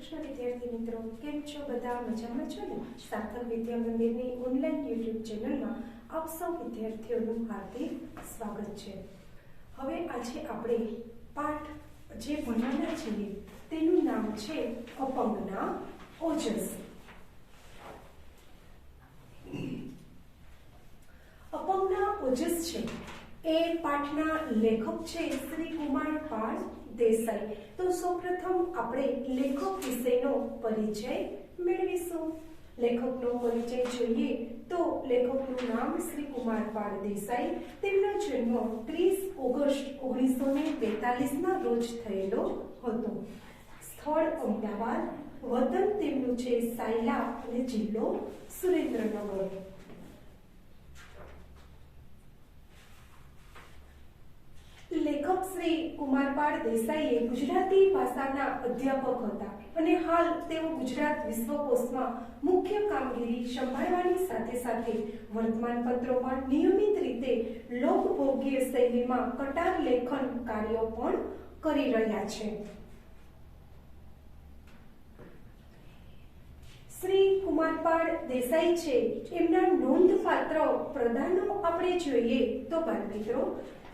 કૃષ્ણ વિદ્યાર્થી મિત્રો, કેમ છો? બધા મજામાં છો ને? સાર્થક વિદ્યા મંદિરની ઓનલાઈન યુટ્યુબ ચેનલમાં આપ સૌ વિદ્યાર્થીઓનું હાર્દિક સ્વાગત છે. હવે આજે આપણે પાઠ જે ભણવાના છીએ તેનું નામ છે અપંગના ઓજસ. અપંગના ઓજસ છે એ પાઠના લેખક છે શ્રી કુમાર પાળ દેસાઈ. તો સૌપ્રથમ આપણે લેખક વિશેનો પરિચય મેળવીશું. લેખકનો પરિચય જોઈએ તો લેખકનું નામ શ્રી કુમાર પાળ દેસાઈ. તેમનો જન્મ 30 ઓગસ્ટ 1942ના રોજ થયેલો હતો. સ્થળ અમદાવાદ, વતન તેમનું છે સાયલા અને જિલ્લો સુરેન્દ્રનગર. લેખક શ્રી કુમાર પાળ દેસાઈ ગુજરાતી ભાષાના અધ્યાપક હતા અને હાલ તેઓ ગુજરાત વિશ્વકોશમાં મુખ્ય કામગીરી સંભાળવાની સાથે સાથે વર્તમાનપત્રોમાં નિયમિત રીતે લોકભોગ્ય શૈલીમાં કટાર લેખન કાર્યો પણ કરી રહ્યા છે. શ્રી કુમાર પાળ દેસાઈ છે એમના નોંધપાત્ર પ્રદાનો આપણે જોઈએ તો બાળમિત્રો,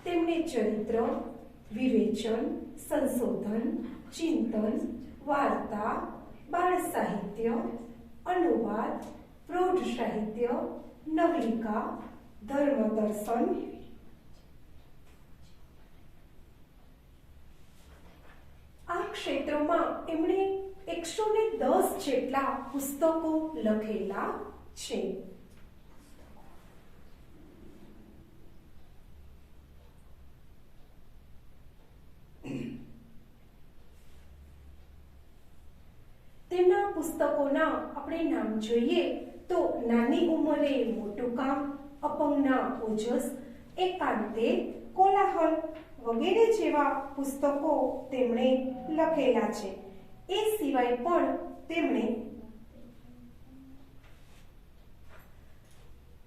તેમને ચરિત્ર, વિવેચન, સંશોધન, ચિંતન, વાર્તા, બાળ સાહિત્ય, અનુવાદ, પ્રૌઢ સાહિત્ય, નવલિકા, ધર્મદર્શન, આ ક્ષેત્રોમાં એમણે 110 જેટલા પુસ્તકો લખેલા છે. તેમના પુસ્તકોના આપણે નામ જોઈએ તો નાની ઉંમરે મોટું કામ, અપંગના ઓજસ, એકાંતે, કોલાહલ વગેરે જેવા પુસ્તકો તેમણે લખેલા છે. એ સિવાય પણ તેમણે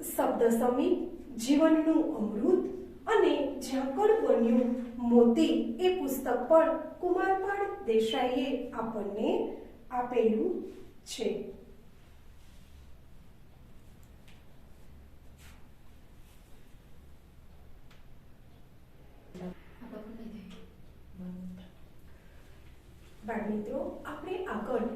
શબ્દ સમી, જીવનનું અમૃત અને ઝાકળ બન્યું મોતી એ પુસ્તક પણ કુમાર પાળ દેસાઈએ આપણને આપેલું છે. બાળમિત્રો, આપણે આગળ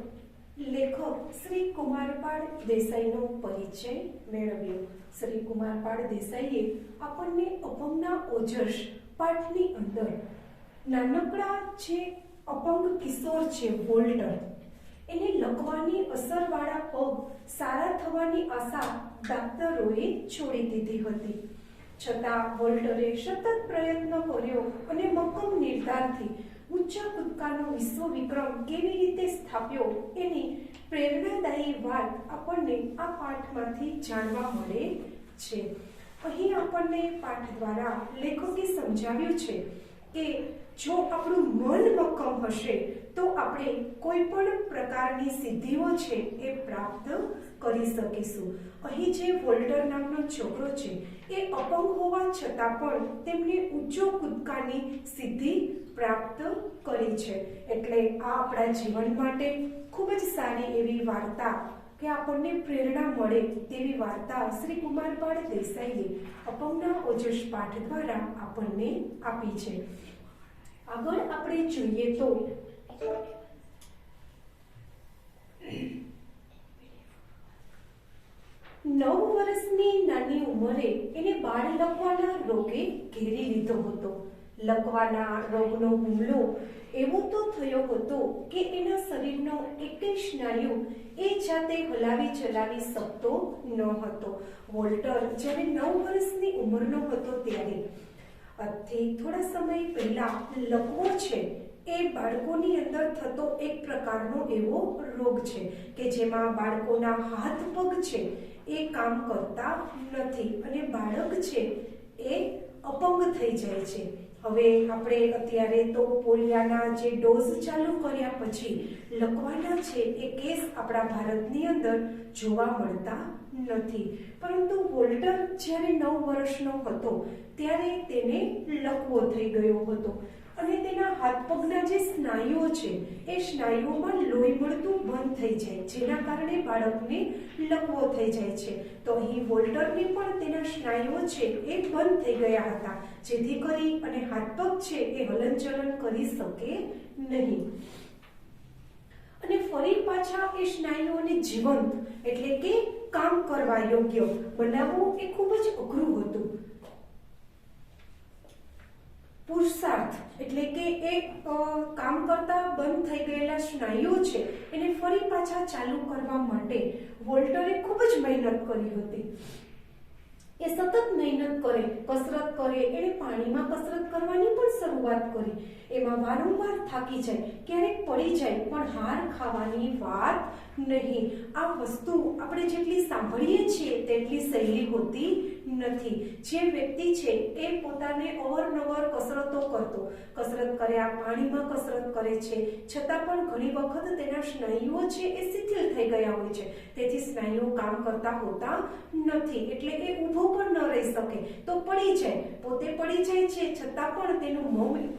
લેખક શ્રી કુમાર પાળ દેસાઈનો પરિચય મેળવ્યો. શ્રી કુમાર પાળ દેસાઈએ આપણને અપંગના ઓજસ પાઠની અંદર નાનકડા જે અપંગ કિશોર છે વોલ્ટર, એને લકવાની અસરવાળા પગ સારા થવાની આશા ડાક્ટરોએ છોડી દીધી હતી. છતાં વોલ્ટરે સતત પ્રયત્ન કર્યો અને મક્કમ નિર્ધારથી ઊંચા કૂદકાનો વિશ્વ વિક્રમ કેવી રીતે સ્થાપ્યો એની પ્રેરણાદાયી વાત આપણને આ પાઠમાંથી જાણવા મળે છે. અહીં આપણને પાઠ દ્વારા લેખકે સમજાવ્યું છે કે જો આપણું મન મક્કમ હશે તો આપણે કોઈ પણ પ્રકારની સિદ્ધિઓ છે એ પ્રાપ્ત કરી શકીશું. અહીં જે વોલ્ટર નામનો છોકરો છે એ અપંગ હોવા છતાં પણ તેમને ઊંચો કૂદકાની સિદ્ધિ પ્રાપ્ત કરી છે. એટલે આ આપણા જીવન માટે ખૂબ જ સારી એવી વાર્તા કે આપણને પ્રેરણા મળે તેવી વાર્તા શ્રી કુમાર પાળ દેસાઈએ અપંગના ઓજસ પાઠ દ્વારા આપણને આપી છે. આગળ આપણે જોઈએ તો 9 વર્ષની નાની ઉંમરે એને બાળ લકવાના રોગે ઘેરી લીધો હતો. લકવાના રોગનો હુમલો એવો તો થયો હતો કે એના શરીરનો એકેય સ્નાયુ એ જાતે હલાવી ચલાવી શકતો ન હતો. વોલ્ટર જ્યારે 9 વર્ષની ઉંમરનો હતો ત્યારે આજથી થોડા સમય પહેલા લકવો છે એ બાળકોની અંદર થતો એક પ્રકારનો એવો રોગ છે કે જેમાં બાળકોના હાથ પગ છે એ કામ કરતા નથી અને બાળક છે એ અપંગ થઈ જાય છે. હવે આપણે અત્યારે તો પોલિયાના જે ડોઝ ચાલુ કર્યા પછી લકવાના છે એ કેસ આપણા ભારતની અંદર જોવા મળતા નથી. પરંતુ વોલ્ટર જ્યારે 9 વર્ષનો હતો ત્યારે તેને લકવો થઈ ગયો હતો અને તેના હાથ પગના જે સ્નાયુઓ છે એ સ્નાયુઓમાં લોહી મળતું બંધ થઈ જાય, જેના કારણે બાળકને લકવો થઈ જાય છે. તો અહીં વોલ્ટરને પણ તેના સ્નાયુઓ છે એ બંધ થઈ ગયા હતા, જેથી કરી અને હાથ પગ છે એ હલનચલન કરી શકે નહીં. અને ફરી પાછા એ સ્નાયુઓને જીવંત એટલે કે કામ કરવા યોગ્ય બનાવવું એ ખૂબ જ અઘરું હતું. પુરુષાર્થ એટલે કે એ કામ કરતા બંધ થઈ ગયેલા સ્નાયુઓ છે એને ફરી પાછા ચાલુ કરવા માટે વોલ્ટરે ખૂબ જ મહેનત કરી હતી. એ સતત મહેનત કરે, કસરત કરે, એને પાણીમાં કસરત કરવાની પણ શરૂઆત કરી. એમાં વારંવાર થાકી જાય, ક્યારેક પડી જાય, પણ હાર ખાવાની વાત નહીં. આ વસ્તુ આપણે જેટલી સાંભળીએ છીએ તેટલી સહેલી હોતી નથી. જે વ્યક્તિ છે એ પોતાને અવારનવાર કસરતો કરતો, કસરત કર્યા, પાણીમાં કસરત કરે છે, છતાં પણ ઘણી વખત તેના સ્નાયુઓ છે એ શિથિલ થઈ ગયા હોય છે. તેથી સ્નાયુઓ કામ કરતા હોતા નથી, એટલે એ ઊભો પણ ન રહી શકે, તો પડી જાય. પોતે પડી જાય છે, છતાં પણ તેનું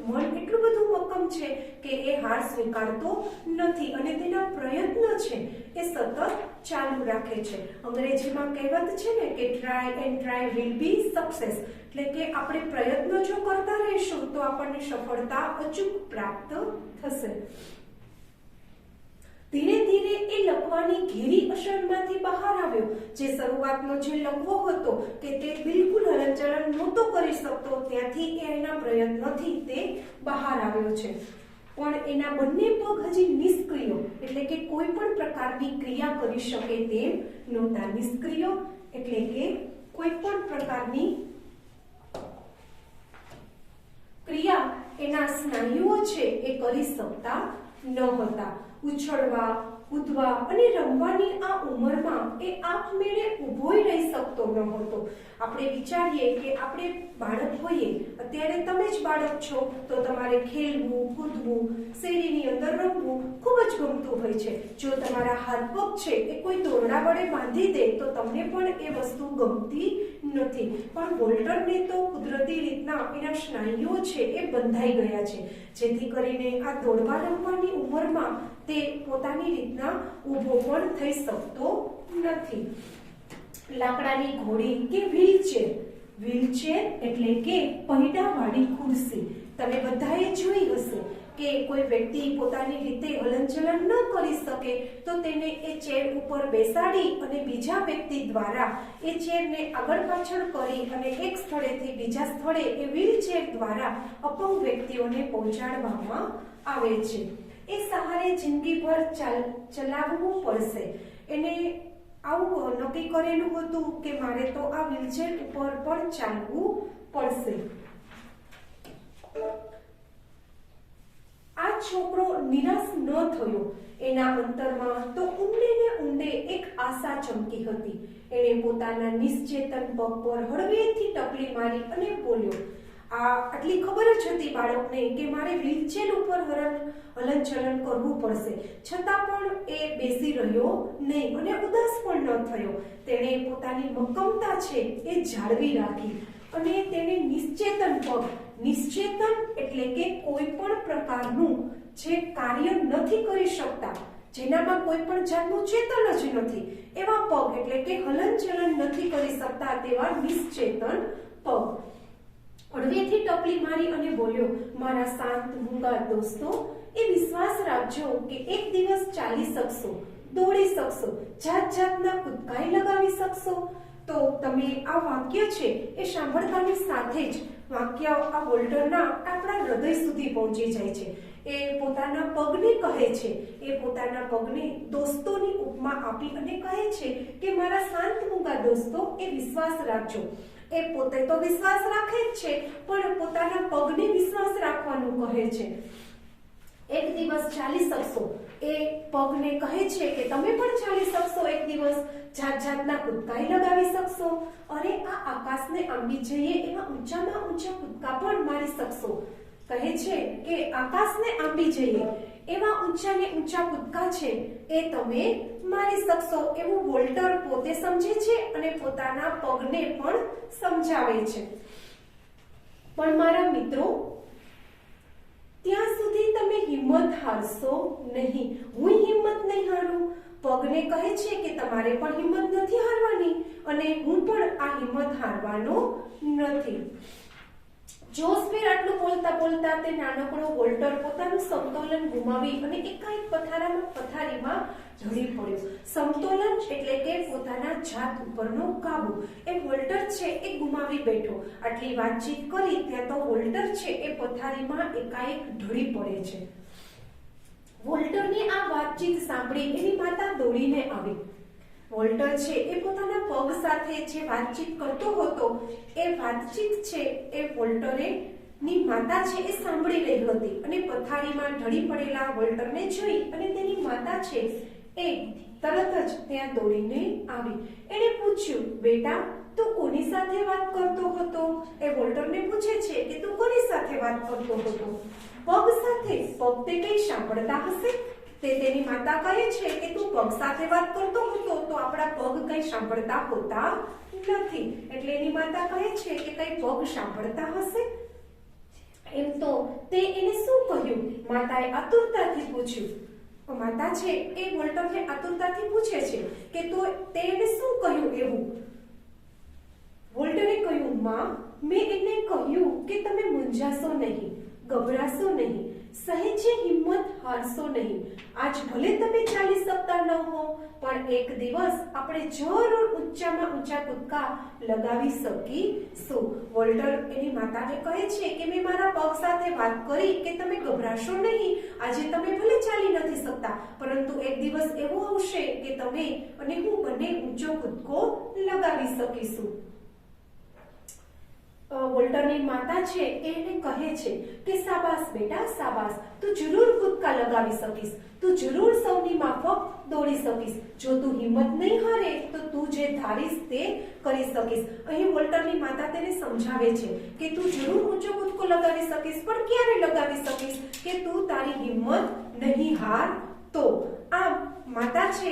મન એટલું બધું મક્કમ છે કે એ હાર સ્વીકારતો નથી અને તેના પ્રયત્ન છે એ સતત ચાલુ રાખે છે. અંગ્રેજીમાં કહેવત છે ને કે try and try will be success, એટલે કે આપણે પ્રયત્નો જો કરતા રહીશું તો આપણને સફળતા અચૂક પ્રાપ્ત થશે. ધીરે ધીરે એ લકવાની ઘેરી અસરમાંથી બહાર આવ્યો. જે શરૂઆતનો જે લકવો હતો કે તે બિલકુલ હલનચલન નહોતો કરી શકતો, ત્યાંથી એના પ્રયત્નથી તે બહાર આવ્યો છે. પણ એના બંને પગ હજી નિષ્ક્રિય એટલે કે કોઈ પણ પ્રકારની ક્રિયા કરી શકે તેમ નહોતા. નિષ્ક્રિય એટલે કે કોઈ પણ પ્રકારની ક્રિયા એના સ્નાયુઓ છે એ કરી શકતા ન હતા. ઉછળવા, કૂદવા અને રમવાની આ ઉંમરમાં એ આપમેળે ઊભોય રહી શકતો ન હતો. આપણે વિચારીએ કે આપણે બાળક હોઈએ, અત્યારે તમે જ બાળક છો, તો તમારે ખેલવું, કૂદવું, શેરીની અંદર રમવું ખૂબ જ ગમતું હોય છે. જો તમારા હાથ પગ છે એ કોઈ દોરડા વડે બાંધી દે તો તમને પણ એ વસ્તુ ગમતી નથી. પણ વોલ્ટરને તો કુદરતી રીતના એના સ્નાયુઓ છે એ બંધાઈ ગયા છે, જેથી કરીને આ દોડવા રમવાની ઉંમરમાં તે પોતાની રીતના ઊભો પણ થઈ શકતો નથી. લાકડાની ઘોડી કે વ્હીલચેર, વ્હીલચેર એટલે કે પૈડાવાળી ખુરશી તમે બધાએ જોઈ હશે કે કોઈ વ્યક્તિ પોતાની રીતે હલનચલન ન કરી શકે તો તેને એ ચેર ઉપર બેસાડી અને બીજા વ્યક્તિ દ્વારા એ ચેરને આગળ પાછળ કરી અને એક સ્થળેથી બીજા સ્થળે એ વ્હીલચેર દ્વારા અપંગ વ્યક્તિઓને પહોંચાડવામાં આવે છે. એ સહારે જિંદગીભર ચલાવવું પડશે. એને આવું નક્કી કરેલું હતું કે મારે તો આ વ્હીલચેર ઉપર પણ ચાલવું પડશે. આ છોકરો નિરાશ ન થયો. એના અંતરમાં તો ઊંડે ને ઊંડે એક આશા ચમકી હતી. એણે પોતાના નિશ્ચેતન પગ પર હળવેથી ટપલી મારી અને બોલ્યો. આટલી ખબર જ હતી બાળકને કે મારે વ્હીલચેર ઉપર હલનચલન કરવું પડશે, છતાં પણ એ બેસી રહ્યો નહીં અને ઉદાસ પણ ન થયો. તેણે પોતાની મક્કમતા છે એ જાળવી રાખી અને તેણે નિશ્ચેતન પગ, નિશ્ચેતન એટલે કે કોઈ પણ પ્રકારનું જે કાર્ય નથી કરી શકતા, જેનામાં કોઈ પણ જાતનું ચેતન જ નથી, એવા પગ એટલે કે હલનચલન નથી કરી શકતા તેવા નિશ્ચેતન પગ. હળવેથી ટપલી મારી અને બોલ્યો, મારા શાંત મૂંગા દોસ્તો, એ વિશ્વાસ રાખજો કે એક દિવસ ચાલી શકશો, દોડી શકશો, જાત જાતના કૂદકાઈ લગાવી શકશો. તો તમે આ વાક્ય છે એ સાંભળતાની સાથે જ વાક્ય આ વોલ્ટરના આપણા હૃદય સુધી પહોંચી જાય છે. એ પોતાના પગને કહે છે, એ પોતાના પગને દોસ્તોની ઉપમા આપી અને કહે છે કે મારા શાંત મૂંગા દોસ્તો, એ વિશ્વાસ રાખજો. એ પોતે તો વિશ્વાસ રાખે જ છે, પણ પોતાના પગને વિશ્વાસ રાખવાનું કહે છે. એક દિવસ ચાલી શકશો. એ પગને કહે છે કે તમે પણ ચાલી શકશો, એક દિવસ જાત જાતના કૂદકાઈ લગાવી શકશો. અરે આ આકાશને આંબી જઈએ એવા ઊંચામાં ઊંચા કૂદકા પણ મારી શકશો. કહે છે કે આકાશને આંબી જઈએ એવા ઊંચાને ઊંચા કૂદકા છે એ તમે મારી શકશો, એવું વોલ્ટર પોતે સમજે છે અને પોતાના પગને પણ સમજાવે છે. પણ મારા મિત્રો, ત્યાં સુધી તમે હિંમત હારશો નહીં. હું હિંમત નહીં હારું. પગને કહે છે કે તમારે પણ હિંમત નથી હારવાની અને હું પણ આ હિંમત હારવાનો નથી. જોશભેર આટલું બોલતા બોલતા તે નાનકડો વોલ્ટર પોતાનું સમતોલન ગુમાવી અને એકાએક પથારીમાં ઢળી પડ્યો. સમતોલન એટલે કે પોતાના જાત ઉપરનો કાબુ એ વોલ્ટર છે એ ગુમાવી બેઠો. આટલી વાતચીત કરી ત્યાં તો વોલ્ટર છે એ પથારીમાં એકાએક ઢળી પડે છે. વોલ્ટરની આ વાતચીત સાંભળી એની માતા દોડીને આવી. વોલ્ટર છે એ પોતાના પગ સાથે જે વાતચીત કરતો હતો એ વાતચીત છે એ વોલ્ટરે ની માતા છે એ સાંભળી રહી હતી અને પથારીમાં ઢળી પડેલા વોલ્ટરને જોઈ અને તેની માતા છે એ તરત જ ત્યાં દોડીને આવી. એણે પૂછ્યું, બેટા તું કોની સાથે વાત કરતો હતો? એ વોલ્ટરને પૂછે છે કે તું કોની સાથે વાત કરતો હતો? પગ સાથે. પગ તે કઈ સાંભળતા હશે? તેની માતા કહે છે કે તું પગ સાથે વાત કરતો હતો તો આપણા પગ કઈ સાંભળતા હોતા નથી. એટલે એની માતા કહે છે કે કઈ પગ સાંભળતા હશે. એમ તો તે એને શું કહ્યું? માતાએ આતુરતાથી પૂછ્યું. માતા છે એ વોલ્ટરને આતુરતાથી પૂછે છે કે તે એને શું કહ્યું એવું? વોલ્ટરે કહ્યું, માં, મેં એને કહ્યું કે તમે મૂંઝાશો નહીં, ગભરાશો નહીં, સહેજે હિંમત હારશો નહીં. આજ ભલે તમે ચાલી શકતા ન હો પણ એક દિવસ આપણે જરૂર ઊંચામાં ઊંચા કૂદકા લગાવી શકીશું. વોલ્ટર એની માતાને કહે છે કે મેં મારા પગ સાથે વાત કરી કે તમે ગભરાશો નહીં. આજે તમે ભલે ચાલી નથી શકતા પરંતુ એક દિવસ એવો આવશે કે તમે અને હું બંને ઊંચો કૂદકો લગાવી શકીશું. વોલ્ટરની માતા છે એને કહે છે કે શાબાશ બેટા, શાબાશ, તું જરૂર કૂદકા લગાવી શકીશ, તું જરૂર સૌની માફક દોડી શકીશ. જો તું હિંમત નહીં હારે તો તું જે ધારીશ તે કરી શકીશ. અહીં વોલ્ટરની માતા તેને સમજાવે છે કે તું જરૂર ઊંચો કૂદકો લગાવી શકીશ પણ ક્યારે લગાવી શકીશ? કે તું તારી હિંમત નહીં હાર તો. આમ માતા છે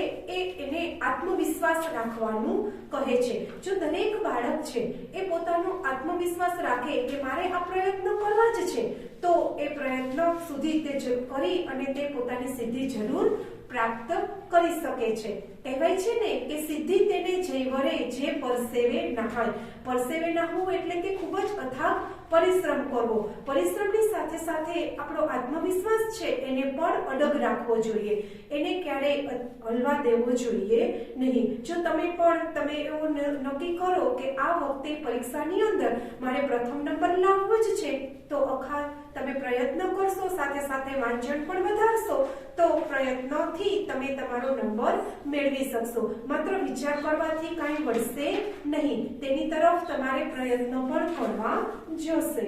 એને આત્મવિશ્વાસ રાખવાનું કહે છે. જો દરેક બાળક છે એ પોતાનો આત્મવિશ્વાસ રાખે કે મારે આ પ્રયત્ન કરવા જ છે તો એ પ્રયત્ન સુધી તે કરી અને તે પોતાની સિદ્ધિ જરૂર પ્રાપ્ત કરી શકે છે. કહેવાય છે ને કે સિદ્ધિ તેને જઈ વરે જે પરસેવે નહાય. પરસેવે નહાવું એટલે કે ખૂબ જ અથાગ પરિશ્રમ કરવો. પરિશ્રમની સાથે સાથે આપણો આત્મવિશ્વાસ છે એને પણ અડગ રાખવો જોઈએ, એને ક્યારેય હલવા દેવો જોઈએ નહીં. જો તમે એવું નક્કી કરો કે આ વખતે પરીક્ષાની અંદર મારે પ્રથમ નંબર લાવવો જ છે તો તમે પ્રયત્ન કરશો, સાથે સાથે વાંચન પણ વધારશો તો પ્રયત્નથી તમે તમારો નંબર મેળવી શકશો. માત્ર વિચાર કરવાથી કાંઈ વળશે નહીં, તેની તરફ તમારે પ્રયત્નો પણ કરવા જોશે.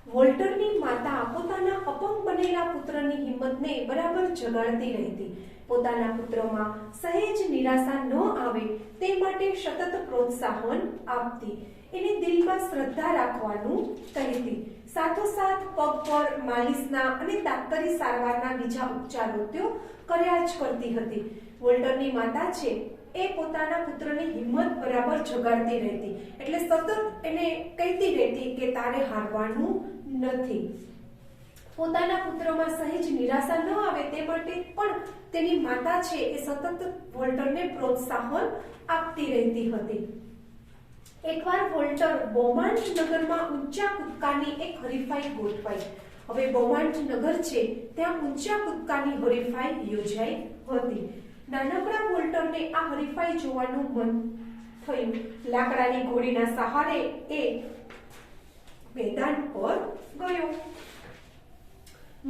વોલ્ટરની માતા પોતાના અપંગ બનેલા પુત્રની હિંમતને બરાબર જગાડતી રહેતી. પોતાના પુત્રમાં સહેજ નિરાશા ન આવે તે માટે સતત પ્રોત્સાહન આપતી. એને દિલમાં શ્રદ્ધા રાખવાનું કહેતી. સાથોસાથ પગ પર માલિશના અને દાંતરી સારવારના બીજા ઉપચારો કર્યા જ કરતી હતી. વોલ્ટરની માતા છે એ પોતાના પુત્રની હિંમત બરાબર જગાડતી રહેતી. એટલે સતત એને કહેતી રહેતી કે તારે હારવાનું નથી. પોતાના પુત્રમાં સહેજ નિરાશા ન આવે તે માટે પણ તેની માતા છે એ સતત વોલ્ટરને પ્રોત્સાહન આપતી રહેતી હતી. એકવાર વોલ્ટર બોમાન્ટ નગરમાં ઊંચા કૂદકાની એક હરીફાઈ ગોઠવાઈ. હવે બોમાન્ટ નગર છે ત્યાં ઊંચા કૂદકાની હરીફાઈ યોજાઈ હતી. નાનકડા વોલ્ટરને આ હરીફાઈ જોવાનું મન થયું. લાકડાની ઘોડીના સહારે એ મેદાન પર ગયો.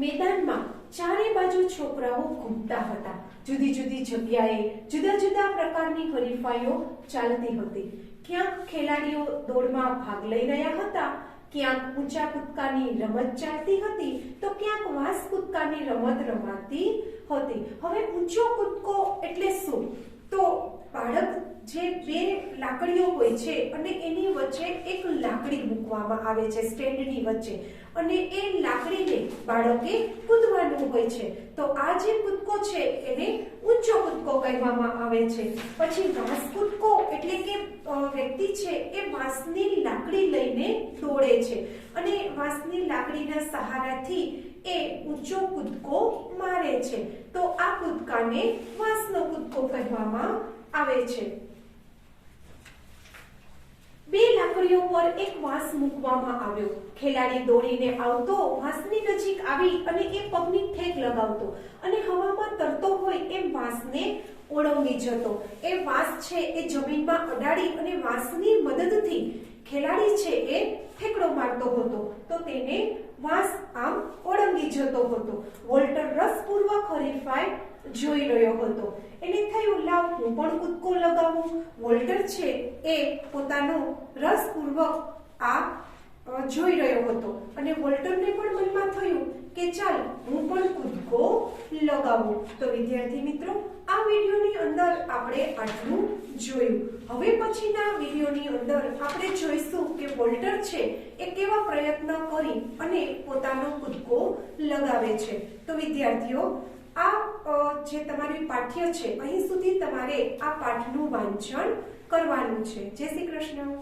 મેદાનમાં ચારે બાજુ છોકરાઓ ઘૂમતા હતા. જુદી જુદી જગ્યાએ જુદા જુદા પ્રકારની હરીફાઈઓ ચાલતી હતી. ક્યાંક ખેલાડીઓ દોડમાં ભાગ લઈ રહ્યા હતા, ક્યાંક ઊંચા કૂદકાની રમત ચાલતી હતી તો ક્યાંક વાંસ કૂદકાની રમત રમાતી હતી. હવે ઊંચો કૂદકો એટલે શું? તો બાળક જે બે લાકડીઓ હોય છે અને એની વચ્ચે એક લાકડી મૂકવામાં આવે છે સ્ટેન્ડની વચ્ચે અને એ લાકડીને બાળકે કૂદવાનું હોય છે. તો આ જે કૂદકો છે એને ઊંચો કૂદકો કહેવામાં આવે છે. પછી વાંસ કૂદકો એટલે કે વ્યક્તિ છે એ વાંસની લાકડી લઈને દોડે છે અને વાંસની લાકડીના સહારાથી એ ઊંચો કૂદકો મારે છે, તો આ કૂદકાને વાંસનો કૂદકો કહેવામાં આવે છે. બે લાકડીઓ પર એક વાંસ મૂકવામાં આવ્યો. ખેલાડી દોડીને આવતો વાંસની નજીક આવી અને એ પગની ઠેક લગાવતો અને હવામાં તરતો હોય એમ વાંસને ઓળંગી જતો. એ વાંસ છે એ જમીનમાં અડાડી અને વાંસની મદદથી ખેલાડી છે એ ઠેકડો મારતો હતો, તો તેને વાંસ આમ ઓળંગી જતો હતો. વોલ્ટર રસપૂર્વક હરીફાઈ જોઈ રહ્યો હતો. એને થયું, લાવ હું પણ કૂદકો લગાવું. વોલ્ટર છે એ પોતાનો રસપૂર્વક આ જોઈ રહ્યો હતો અને વોલ્ટરને પણ મનમાં થયું કે ચાલ હું પણ કૂદકો લગાવું. તો વિદ્યાર્થી મિત્રો, આ વિડીયોની અંદર આપણે આટલું જોયું. હવે પછીના વિડીયોની અંદર આપણે જોઈશું કે વોલ્ટર છે એ કેવા પ્રયત્ન કરી અને પોતાનો કૂદકો લગાવે છે. તો વિદ્યાર્થીઓ, આ જે તમારી પાઠ્ય છે અહીં સુધી તમારે આ પાઠનું વાંચન કરવાનું છે. જય શ્રી કૃષ્ણ.